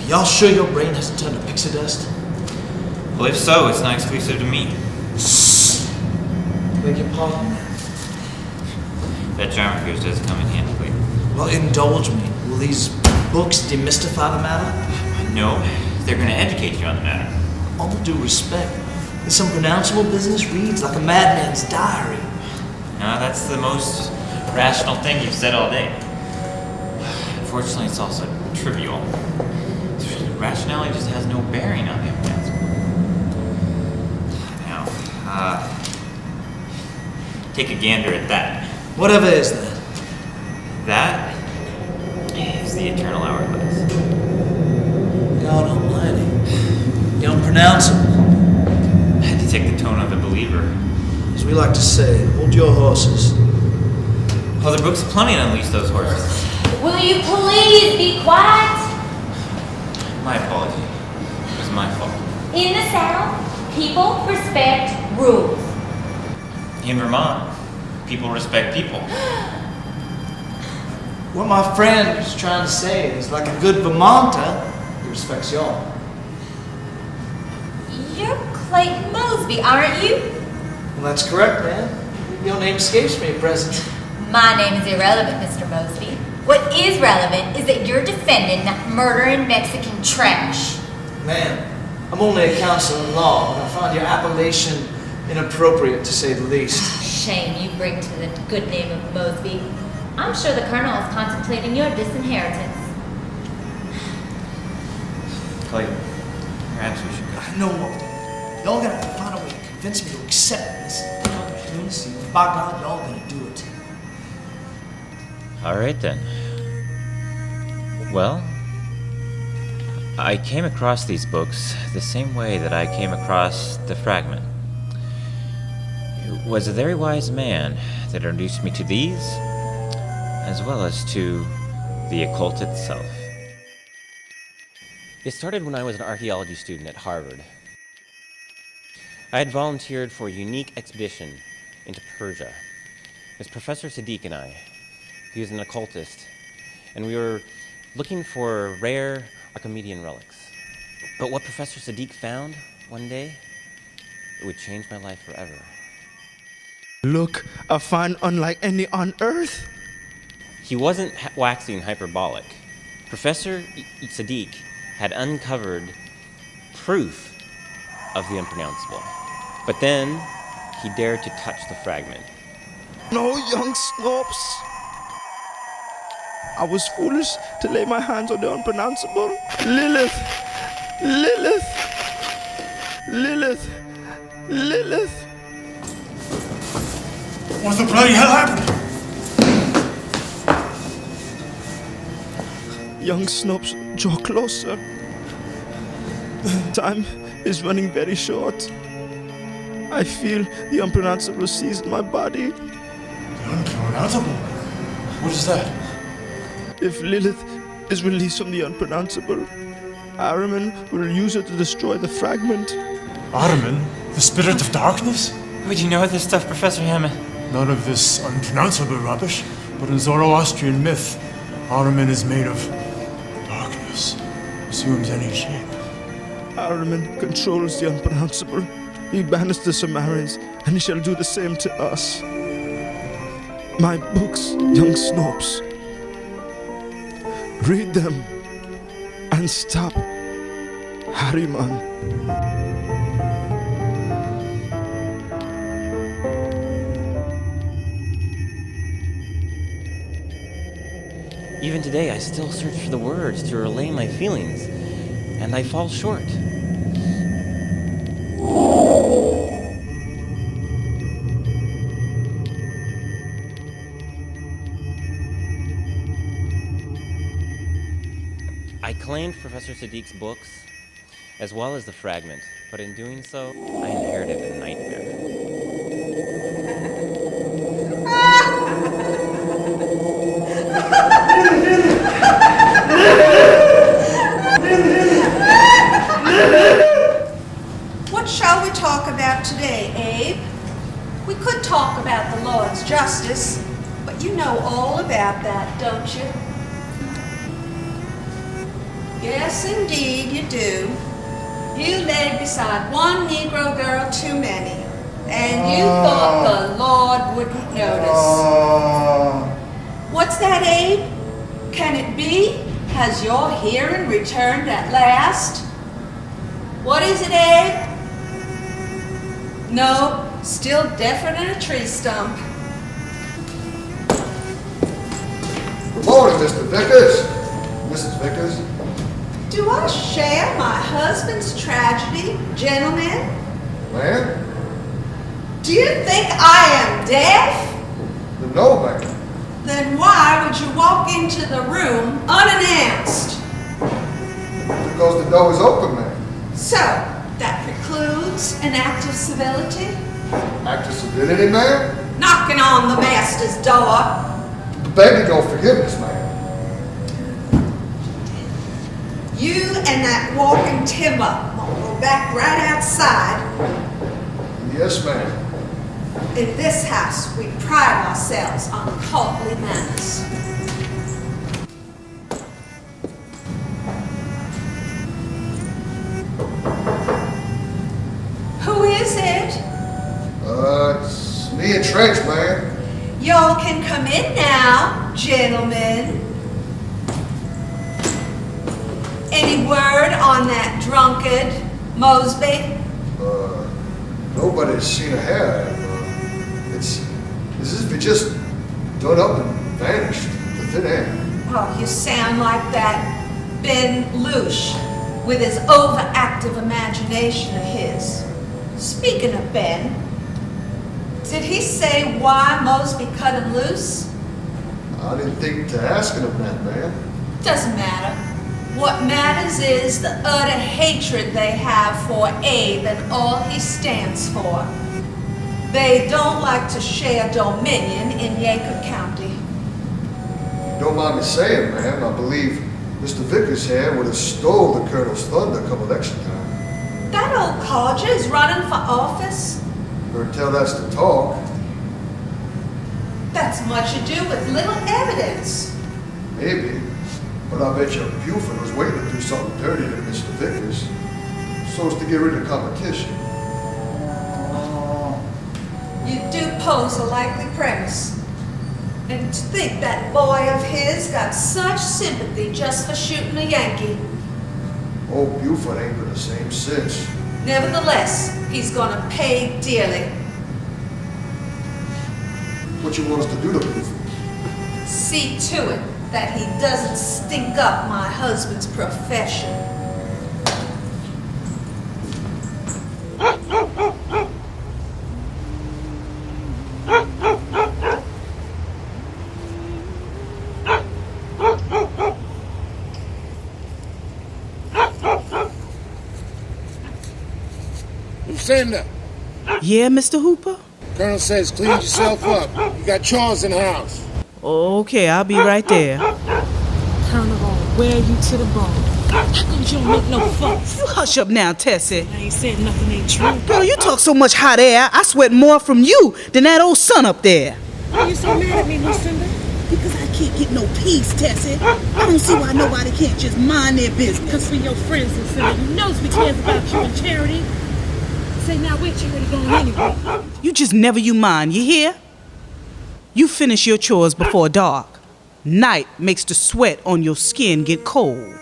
Y'all sure your brain hasn't turned to pixie dust? Well, if so, it's not exclusive to me. Beg your pardon? That charm of yours does come in handy later. Well, indulge me. Will these books demystify the matter? No, they're going to educate you on the matter. All due respect, this unpronounceable business reads like a madman's diary. No, that's the most rational thing you've said all day. Unfortunately, it's also trivial. Rationality just has no bearing on the unpronounceable. Now, take a gander at that. Whatever is that? That is the eternal hourglass. God almighty. The unpronounceable. I detect the tone of the believer. As we like to say, hold your horses. Oh, the book's plenty to unleash those horses. Will you please be quiet? My apology. It was my fault. In the South, people respect rules. In Vermont, people respect people. What my friend is trying to say is, like a good Vermonter, he respects y'all. You're Clayton Mosby, aren't you? Well, that's correct, man. Your name escapes me at present. My name is irrelevant, Mr. Mosby. What is relevant is that you're defending that murdering Mexican trash. Ma'am, I'm only a counselor in law, and I find your appellation inappropriate, to say the least. Shame you bring to the good name of Mosby. I'm sure the Colonel is contemplating your disinheritance. Clayton, perhaps we should go. I know what. Y'all gonna have to find a way to convince me to accept this. Lunacy. By God, y'all gonna do it. All right, then. Well, I came across these books the same way that I came across the fragment. It was a very wise man that introduced me to these, as well as to the occult itself. It started when I was an archaeology student at Harvard. I had volunteered for a unique expedition into Persia. It was Professor Sadiq and I. He was an occultist, and we were looking for rare Archimedean relics. But what Professor Sadiq found one day, it would change my life forever. Look, a find unlike any on Earth. He wasn't waxing hyperbolic. Professor Sadiq had uncovered proof of the unpronounceable. But then he dared to touch the fragment. No, young snobs. I was foolish to lay my hands on the unpronounceable. Lilith! Lilith! Lilith! Lilith! What the bloody hell happened? Young snobs, draw closer. Time is running very short. I feel the unpronounceable seize my body. The unpronounceable? What is that? If Lilith is released from the unpronounceable, Ahriman will use it to destroy the fragment. Ahriman? The spirit of darkness? Would you know this stuff, Professor Hammond? None of this unpronounceable rubbish, but in Zoroastrian myth, Ahriman is made of darkness, assumes any shape. Ahriman controls the unpronounceable. He banished the Sumerians, and he shall do the same to us. My books, young snobs. Read them and stop Ahriman. Even today, I still search for the words to relay my feelings, and I fall short. I claimed Professor Sadiq's books, as well as the fragment, but in doing so, I inherited a nightmare. What shall we talk about today, Abe? We could talk about the Lord's justice, but you know all about that, don't you? Yes, indeed, you do. You laid beside one Negro girl too many, and you thought the Lord wouldn't notice. What's that, Abe? Can it be? Has your hearing returned at last? What is it, Abe? No, still deafer than a tree stump. Good morning, Mr. Vickers. Mrs. Vickers. Do I share my husband's tragedy, gentlemen? Ma'am? Do you think I am deaf? No, ma'am. Then why would you walk into the room unannounced? Because the door is open, ma'am. So, that precludes an act of civility? Act of civility, ma'am? Knocking on the master's door. Begging your forgiveness, ma'am. You and that walking timber will go back right outside. Yes, ma'am. In this house, we pride ourselves on courtly manners. Who is it? It's me and Trench, ma'am. Y'all can come in now, gentlemen. Any word on that drunkard, Mosby? Nobody's seen a hair. It's as if it just done up and vanished to thin air. Oh, you sound like that Ben Loosh with his overactive imagination of his. Speaking of Ben, did he say why Mosby cut him loose? I didn't think to asking him that, ma'am. Doesn't matter. What matters is the utter hatred they have for Abe and all he stands for. They don't like to share dominion in Yacob County. Don't mind me saying, ma'am, I believe Mr. Vickers here would have stole the Colonel's thunder come election time. That old codger is running for office. Heard tell that's the talk. That's much ado with little evidence. Maybe. But I bet you Buford was waiting to do something dirty to Mr. Vickers, so as to get rid of competition. You do pose a likely premise. And to think that boy of his got such sympathy just for shooting a Yankee. Old Buford ain't been the same since. Nevertheless, he's gonna pay dearly. What you want us to do to Buford? See to it that he doesn't stink up my husband's profession. Lucinda, Yeah, Mr. Hooper? Colonel says clean yourself up. You got chores in the house. Okay, I'll be right there. Colonel gonna wear you to the bone. How come you don't make no fuss? You hush up now, Tessie. I ain't said nothing ain't true. Girl, you talk so much hot air, I sweat more from you than that old son up there. Why you so mad at me, Lucinda? Because I can't get no peace, Tessie. I don't see why nobody can't just mind their business. Because for your friends, Lucinda, you know we cares about you and charity. Say now where charity going anyway? You just never you mind, you hear? You finish your chores before dark. Night makes the sweat on your skin get cold.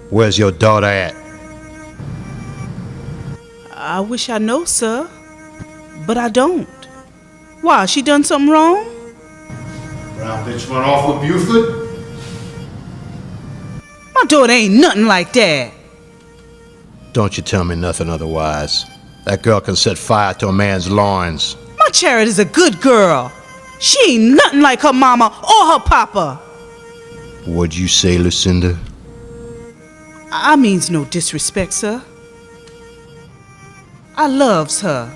Where's your daughter at? I wish I know, sir. But I don't. Why, she done something wrong? Brown bitch went off with Buford? My daughter ain't nothing like that. Don't you tell me nothing otherwise. That girl can set fire to a man's loins. My Charity's a good girl. She ain't nothing like her mama or her papa. What'd you say, Lucinda? I means no disrespect, sir. I loves her.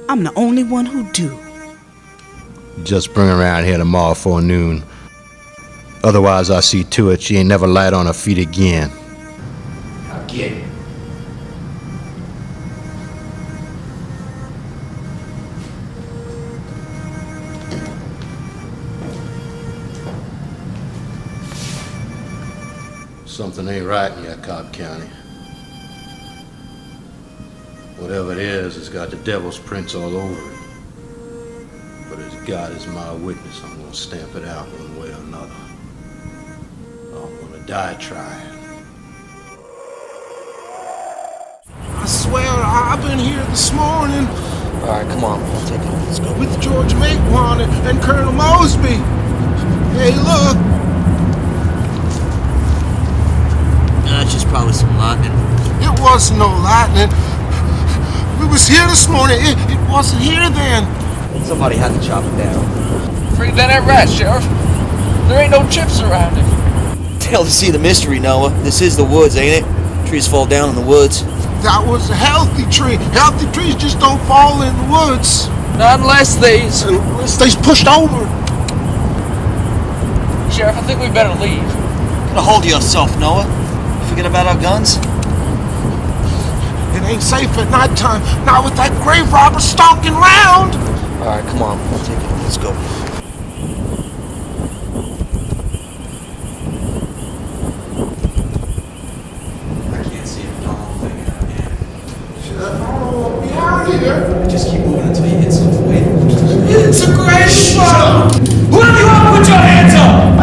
I'm the only one who do. Just bring her around here tomorrow before noon. Otherwise, I'll see to it she ain't never light on her feet again. Now get it. Something ain't right in your Cobb County. Whatever it is, it's got the devil's prints all over it. But as God is my witness, I'm gonna stamp it out one way or another. I'm gonna die trying. I swear, I've been here this morning. All right, come on. I'll take it. Let's go. With George Maitwan and Colonel Mosby. Hey, look. That's just probably some lightning. It wasn't no lightning. We was here this morning. It wasn't here then. Somebody had to chop it down. Afraid that ain't right, Sheriff. There ain't no chips around it. Tell to see the mystery, Noah. This is the woods, ain't it? Trees fall down in the woods. That was a healthy tree. Healthy trees just don't fall in the woods. Not unless they's... Unless they's pushed over. Sheriff, I think we better leave. Now hold yourself, Noah. Forget about our guns? It ain't safe at nighttime. Not with that grave robber stalking round. All right, come on. I'll take it. Let's go. I can't see a darn thing out here. Oh, be out here. Just keep moving until you hit something. Wait. It's a grave robber. Whoever you are, put your hands up!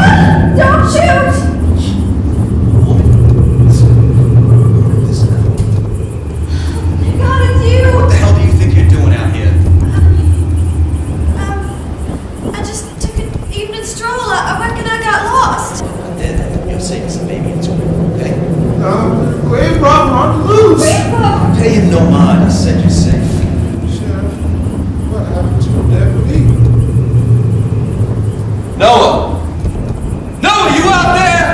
Don't shoot! What the hell do you think you're doing out here? I just took an evening stroll. I reckon I got lost. Then you're safe as a baby in school, okay? Grave robber on the loose. Pay him no mind. I said you're safe. Sheriff, what happened to the deputy? Noah! Noah, you out there?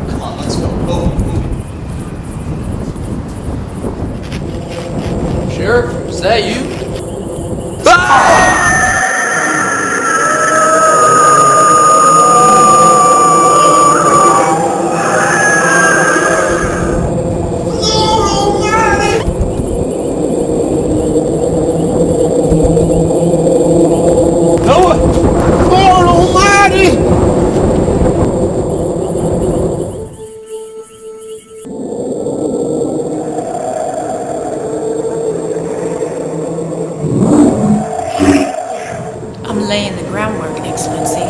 Come on, let's go. Move. Sheriff, is that you? Laying the groundwork, Excellency.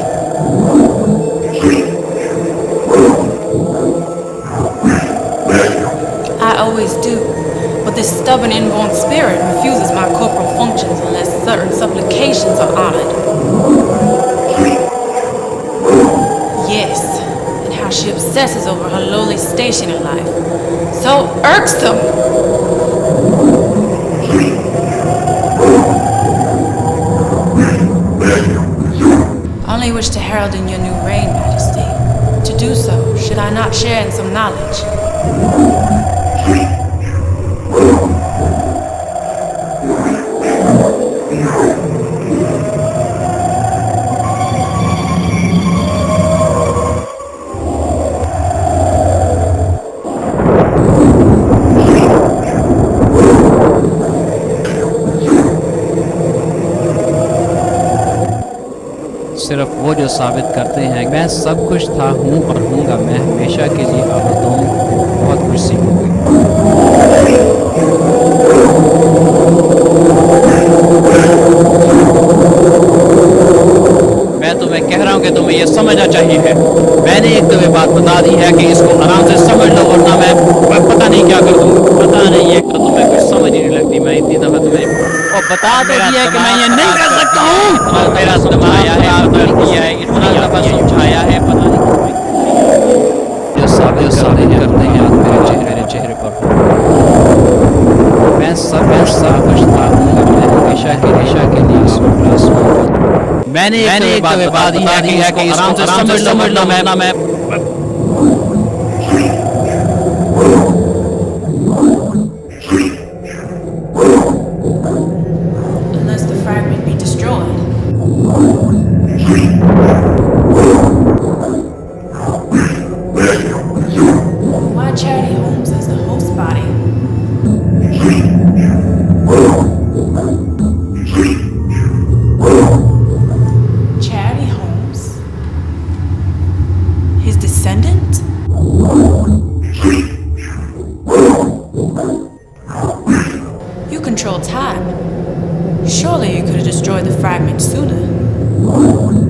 I always do, but this stubborn inborn spirit refuses my corporal functions unless certain supplications are honored. Yes, and how she obsesses over her lowly station in life. So irksome! I only wish to herald in your new reign, Majesty. To do so, should I not share in some knowledge? सिर्फ वो जो साबित करते हैं मैं सब कुछ था हूँ और हूँगा मैं हमेशा के लिए आबाद हूँ बहुत कुछ सीखूंगी मैं तुम्हें कह रहा हूँ कि तुम्हें ये समझना चाहिए है मैंने एक तुम्हें बात बता दी है कि इसको आराम से समझ लो वरना मैं पता नहीं क्या कर दूँ पता नहीं एक तो तुम्हें कुछ समझ ही नहीं लगती मैं इतनी दफा तुम्हें और बता तो दिया कि मैं ये नहीं कर सकता हूँ मेरा समझाया है आदर किया है इतना दफा समझाया है पता नहीं जो साबित करते हैं मेरे चेहरे पर मैं सब कुछ था मैं हमेशा के लिए मैंने एक तुम्हें बता दी है कि आराम से समझ लो मैं Three. Charity Holmes as the host body. Charity Holmes? His descendant? You control time. Surely you could have destroyed the fragment sooner.